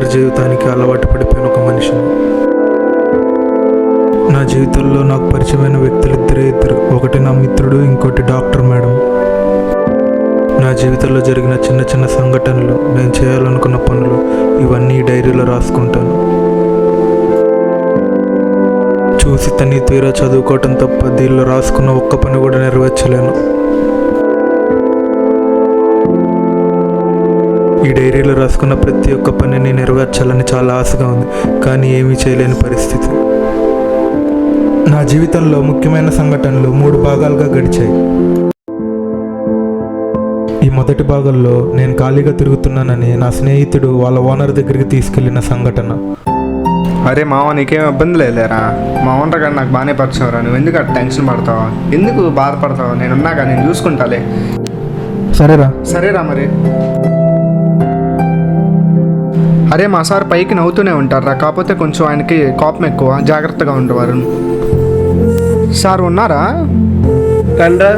ఒంటరి జీవితానికి అలవాటు పడిపోయిన ఒక మనిషిని. నా జీవితంలో నాకు పరిచయమైన వ్యక్తులు ఇద్దరు. ఒకటి నా మిత్రుడు, ఇంకోటి డాక్టర్ మేడం. నా జీవితంలో జరిగిన చిన్న చిన్న సంఘటనలు, నేను చేయాలనుకున్న పనులు, ఇవన్నీ డైరీలో రాసుకుంటాను. చూసి తని తీరా చదువుకోవటం తప్ప దీనిలో రాసుకున్న ఒక్క పని కూడా నెరవేర్చలేను. ఈ డైరీలో రాసుకున్న ప్రతి ఒక్క పనిని నెరవేర్చాలని చాలా ఆశగా ఉంది, కానీ ఏమీ చేయలేని పరిస్థితి. నా జీవితంలో ముఖ్యమైన సంఘటనలు 3 భాగాలుగా గడిచాయి. ఈ మొదటి భాగంలో నేను ఖాళీగా తిరుగుతున్నానని నా స్నేహితుడు వాళ్ళ ఓనర్ దగ్గరికి తీసుకెళ్లిన సంఘటన. అరే మావ, నీకేం ఇబ్బంది లేదురా. మా ఓనర్ గారు నాకు బాగానే పరిచయంరా. నువ్వు ఎందుకు అట్లా టెన్షన్ పడతావా, ఎందుకు బాధపడతావా? నేనున్నాగా, నేను చూసుకుంటాలే. సరేరా మరి. అరే మా సార్ పైకి నవ్వుతూనే ఉంటారా, కాకపోతే కొంచెం ఆయనకి కోపం ఎక్కువ, జాగ్రత్తగా ఉండేవారు. సార్ ఉన్నారా? రండ్రా.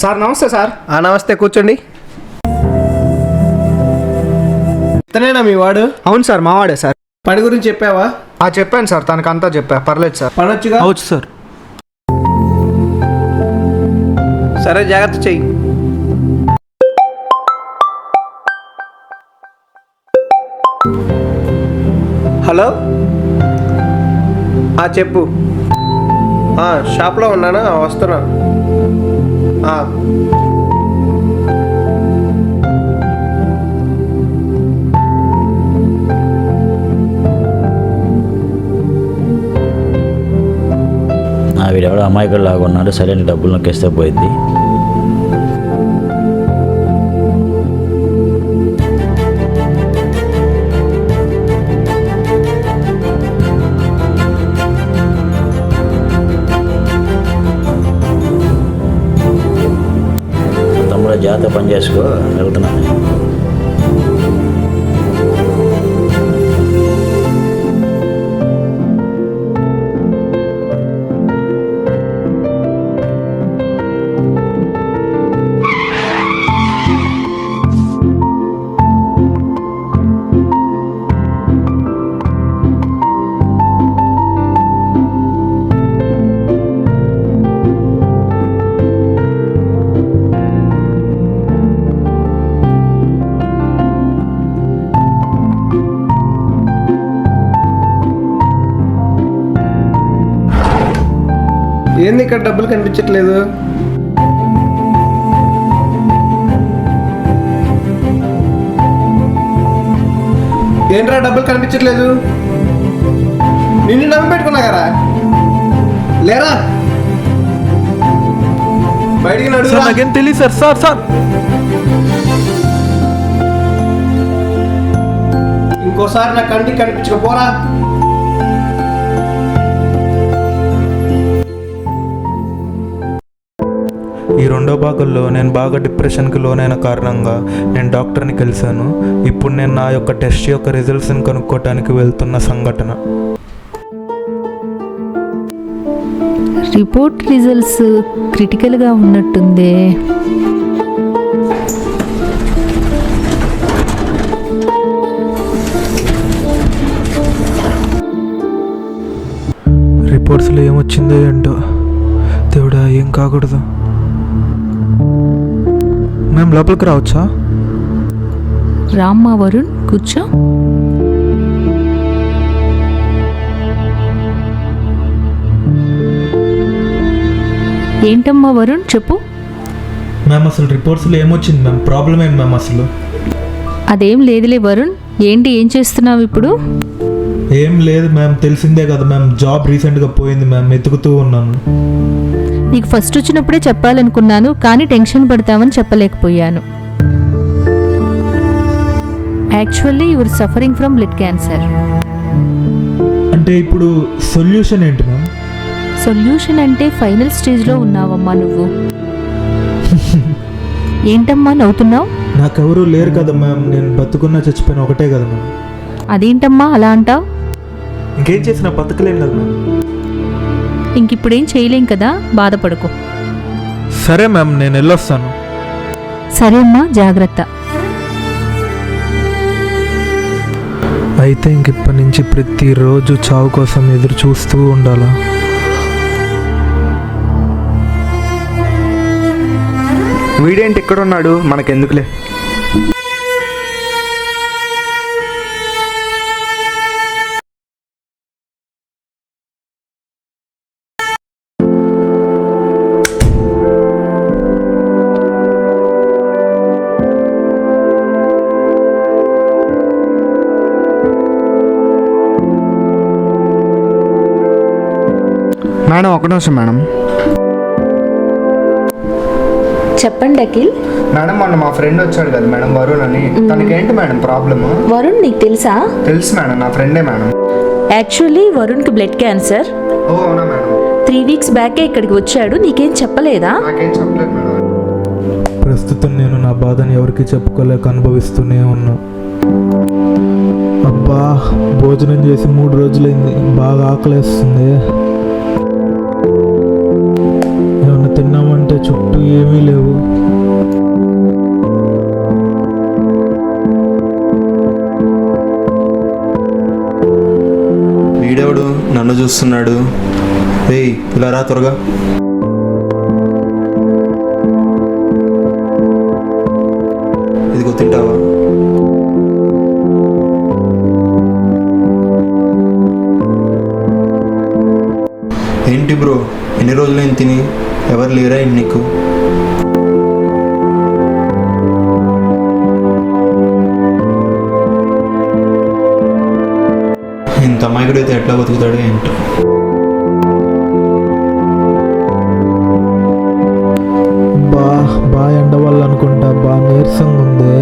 సార్ నమస్తే. సార్ నమస్తే, కూర్చోండి. ఇతనేనా మీ వాడు? అవును సార్, మావాడే సార్. పని గురించి చెప్పావా? చెప్పాను సార్, తనకంతా చెప్పా. పర్లేదు సార్. పనొచ్చుగా? అవచ్చు సార్. సరే, జాగ్రత్త చెయ్యి. హలో, చెప్పు. షాప్లో ఉన్నానా? వస్తున్నా. వీడెవడో అమాయకుడు లాగా ఉన్నాడు. సరైన డబ్బులు నొక్కేస్తే పోయింది. తమ్ముడు జాగ్రత్త పని చేసుకో, వెళ్తున్నాను. ఏంది ఇక్కడ డబ్బులు కనిపించట్లేదు? ఏంట్రా డబ్బులు కనిపించట్లేదు? నిన్ను నమ్మి పెట్టుకున్నా కదా, లేరా? బయటికి నడురా. నాకేం తెలియదు సార్. సార్ ఇంకోసారి నా కంటికి కనిపించకపోరా. ఈ రెండో భాగంలో నేను బాగా డిప్రెషన్కి లోనైన కారణంగా నేను డాక్టర్ని కలిశాను. ఇప్పుడు నేను నా యొక్క టెస్ట్ యొక్క రిజల్ట్స్ని కనుక్కోవటానికి వెళ్తున్న సంఘటన. Report results క్రిటికల్గా ఉన్నట్టుందే. రిపోర్ట్స్లో ఏమొచ్చిందో ఏంటో దేవుడా, ఏం కాకూడదు. మేము లోపలికి రావచ్చా? రామ్మా వరుణ్, కూర్చో. ఏంటమ్మా వరుణ్, చెప్పు. మ్యామ్, అసలు రిపోర్ట్స్లో ఏమొచ్చింది మ్యామ్? ప్రాబ్లం ఏంటి మ్యామ్ అసలు? అదేం లేదులే వరుణ్. ఏంటి, ఏం చేస్తున్నావు ఇప్పుడు? ఏం లేదు మ్యామ్, తెలిసిందే కదా మ్యామ్, జాబ్ రీసెంట్గా పోయింది మ్యామ్, వెతుకుతూ ఉన్నాను. నీకు ఫస్ట్ వచ్చినప్పుడే చెప్పాలనుకున్నాను, కానీ టెన్షన్ పడతామని చెప్పలేకపోయాను. Actually your suffering from blood cancer. అంటే ఇప్పుడు సొల్యూషన్ ఏంటి మ్యామ్? సొల్యూషన్ అంటే ఫైనల్ స్టేజ్లో ఉన్నావమ్మా నువ్వు. ఏంటమ్మా నవ్వుతున్నావు? నాకెవరూ లేరు కదా మ్యామ్, నేను బతుకున్నా చచ్చిపోయినా ఒకటే కదా మ్యామ్. అదేంటమ్మా అలా అంటావు? ఇంకేం చేసినా బతకలేం కదా మ్యామ్. ఇంకిప్పుడేం చేయలేం కదా, బాధపడకు. సరే మ్యామ్, నేను వెళ్ళొస్తాను. సరే అమ్మా, జాగ్రత్త. అయితే ఇంక ఇప్పటి నుంచి ప్రతిరోజు చావు కోసం ఎదురు చూస్తూ ఉండాలా? వీడేంటి ఇక్కడ ఉన్నాడు, మనకెందుకులే. మేడం, ఒక నిమిషం మేడం. చెప్పండి అఖిల్. మేడం, మొన్న మా ఫ్రెండ్ వచ్చాడు కదా మేడం, వరుణ్ అని. తనకేంటి మేడం ప్రాబ్లమ్? వరుణ్ నీకు తెలుసా? తెలుసు మేడం, నా ఫ్రెండే మేడం. యాక్చువల్లీ వరుణ్కి బ్లడ్ క్యాన్సర్. ఓ అవునా మేడం? 3 వీక్స్ బ్యాకే ఇక్కడికి వచ్చాడు. నీకేం చెప్పలేదా? నాకేం చెప్పలేదు మేడం. ప్రస్తుతం నేను నా బాధని ఎవరికి చెప్పుకోలేక అనుభవిస్తూనే ఉన్నా. అబ్బా, భోజనం చేసి 3 రోజులైంది, బాగా ఆకలేస్తుంది. ఏమన్నా తిన్నామంటే చుట్టూ ఏమీ లేవు. వీడెవడు నన్ను చూస్తున్నాడు? ఏయ్, ఇలా రా త్వరగా. ఇదిగో తింటావా? ఏంటి బ్రో, ఎన్ని రోజులైంది తిని? ఎవరు లేరా ఏంటి నీకు? ఇంత అమాయకుడైతే ఎట్లా బతుకుతాడో ఏంటో. బా ఎండ వల్ల అనుకుంటా, బాగా నీరసంగా ఉంది.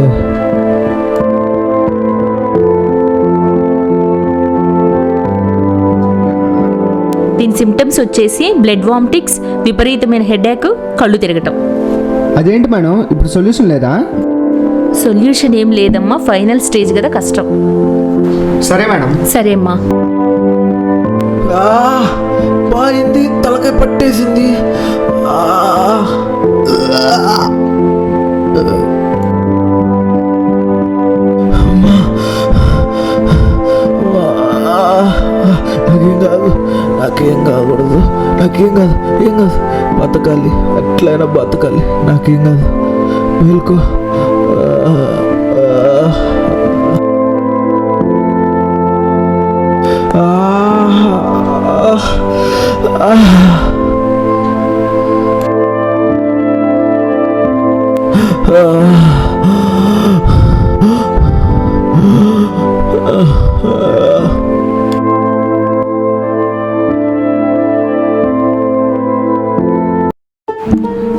దీని సిమ్టమ్స్ వచ్చేసి బ్లడ్ వామిటింగ్స్, విపరీతమైన హెడేక్, కళ్ళు తిరగటం. అదేంటి మేడం, ఇప్పుడు సొల్యూషన్ లేదా? సొల్యూషన్ ఏం లేదమ్మా, ఫైనల్ స్టేజ్ కదా, కష్టం. సరే మేడం. సరే అమ్మా. బాయింది, తలకాయ పట్టేసింది. నాకేం కాదు, నాకేం కాకూడదు, నాకేం కాదు, ఏం కాదు. బతకాలి, ఎట్లయినా బతకాలి, నాకేం కాదు. మేల్కో.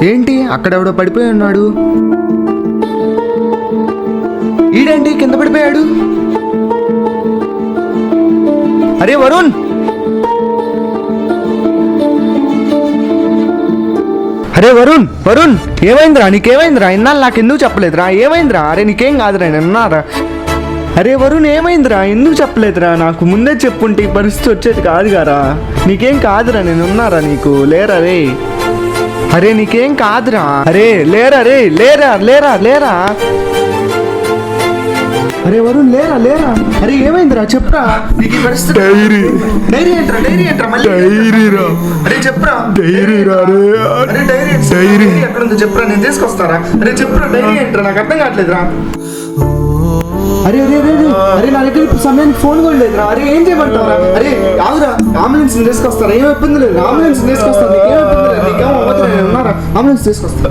ఏంటి అక్కడెవడో పడిపోయి ఉన్నాడు? ఈడేంటి కింద పడిపోయాడు? అరే వరుణ్, అరే వరుణ్, వరుణ్ ఏమైందిరా? నీకేమైందిరా? ఇన్నాళ్ళు నాకు ఎందుకు చెప్పలేదురా? ఏమైందిరా? అరే నీకేం కాదురా, నేను ఉన్నారా? అరే వరుణ్ ఏమైందిరా? ఎందుకు చెప్పలేదురా? నాకు ముందే చెప్పుంటే ఈ పరిస్థితి వచ్చేది కాదు గారా. నీకేం కాదురా, నేను ఉన్నారా? నీకు లేరా రే? అరే నీకేం కాదురా. అరే లేరా రే, లేరా లేరా లేరా. అరే వరుణ్ లేరా లేరా. అరే ఏమైందిరా చెప్పురా. నీకు ఈ పరిస్థితి డైరీ ఏంట్రా? డైరీ ఏంట్రా? మళ్ళీ డైరీరా. అరే చెప్పురా. డైరీరా రే. అరే డైరీ ఎక్కడ ఉందో చెప్పురా, నేను తీసుకొస్తారా. అరే చెప్పురా, డైరీ ఏంట్రా? నాకు అర్థం కావట్లేదురా. అరే అరే అరే అరే నా దగ్గర ఇప్పుడు సమయానికి ఫోన్ కూడా లేదురా. అరే ఏం చేయమంటారా? అరే ఆగురా, అంబులెన్స్ తీసుకొస్తారా, ఏం ఇబ్బంది లేదు, అంబులెన్స్ తీసుకొస్తాను, నీకేం ఇబ్బంది లేదు, నీకేమో అవ్వదు, నేను ఉన్నారా, అంబులెన్స్ తీసుకొస్తా.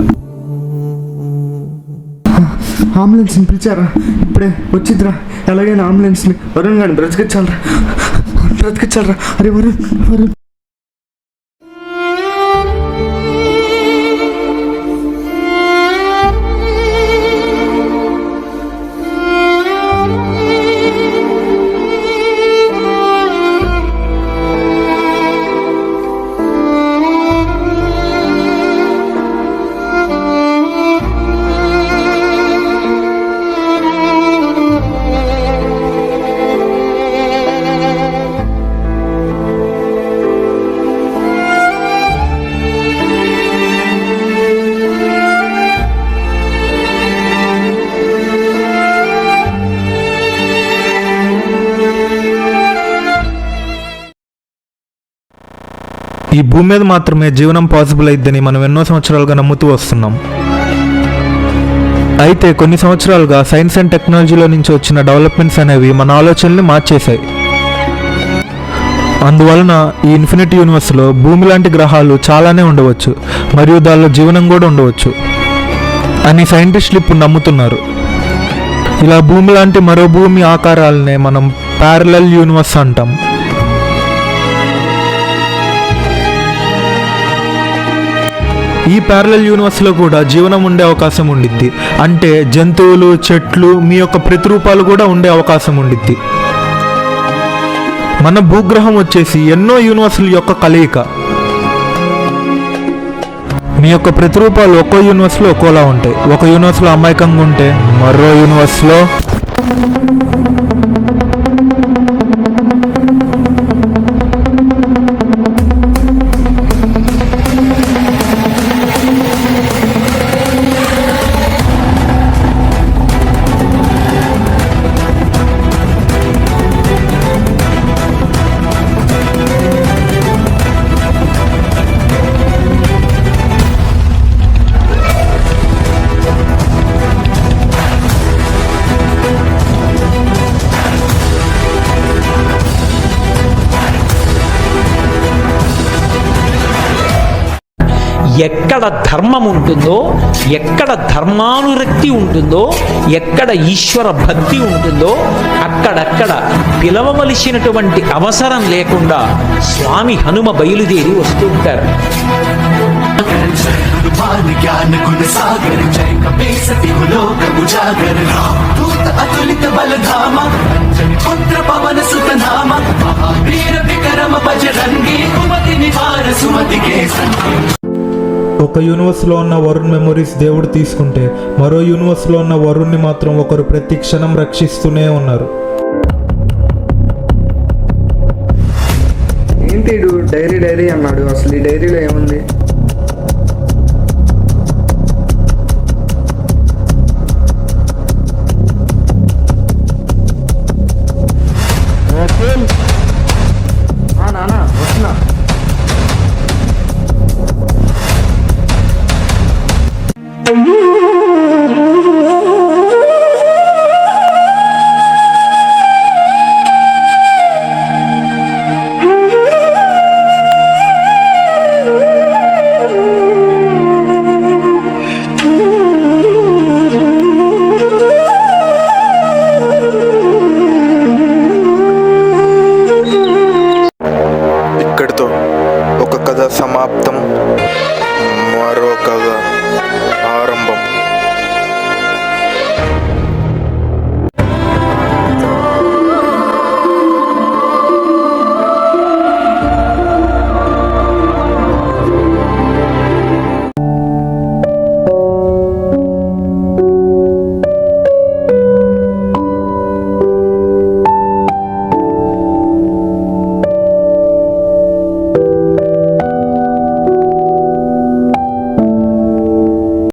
అంబులెన్స్ని పిలిచారా? ఇప్పుడే వచ్చిద్దిరా. ఎలాగైనా అంబులెన్స్ని వరుణ్ గారిని బ్రతికించాలరా, బ్రతికించాలరా. అరే వరుణ్, వరుణ్ ఈ భూమి మీద మాత్రమే జీవనం పాసిబుల్ అయిద్దని మనం ఎన్నో సంవత్సరాలుగా నమ్ముతూ వస్తున్నాం. అయితే కొన్ని సంవత్సరాలుగా సైన్స్ అండ్ టెక్నాలజీలో నుంచి వచ్చిన డెవలప్మెంట్స్ అనేవి మన ఆలోచనల్ని మార్చేశాయి. అందువలన ఈ ఇన్ఫినిటీ యూనివర్స్లో భూమి లాంటి గ్రహాలు చాలానే ఉండవచ్చు మరియు దానిలో జీవనం కూడా ఉండవచ్చు అని సైంటిస్టులు ఇప్పుడు నమ్ముతున్నారు. ఇలా భూమి లాంటి మరో భూమి ఆకారాలనే మనం ప్యారలల్ యూనివర్స్ అంటాం. ఈ ప్యారలల్ యూనివర్స్లో కూడా జీవనం ఉండే అవకాశం ఉండిద్ది. అంటే జంతువులు, చెట్లు, మీ యొక్క ప్రతిరూపాలు కూడా ఉండే అవకాశం ఉండిద్ది. మన భూగ్రహం వచ్చేసి ఎన్నో యూనివర్సుల యొక్క కలయిక. మీ యొక్క ప్రతిరూపాలు ఒక్కో యూనివర్స్లో ఒక్కోలా ఉంటాయి. ఒక యూనివర్స్లో అమాయకంగా ఉంటే మరో యూనివర్స్లో ఎక్కడ ధర్మం ఉంటుందో, ఎక్కడ ధర్మానురక్తి ఉంటుందో, ఎక్కడ ఈశ్వర భక్తి ఉంటుందో అక్కడక్కడ పిలవవలసినటువంటి అవసరం లేకుండా స్వామి హనుమ బయలుదేరి వస్తూ ఉంటారు. ఒక యూనివర్స్లో ఉన్న వరుణ్ మెమొరీస్ దేవుడు తీసుకుంటే మరో యూనివర్స్లో ఉన్న వరుణ్ని మాత్రం ఒకరు ప్రతి క్షణం రక్షిస్తూనే ఉన్నారు. ఏంటి డైరీ అన్నాడు, అసలు ఈ డైరీలో ఏముంది?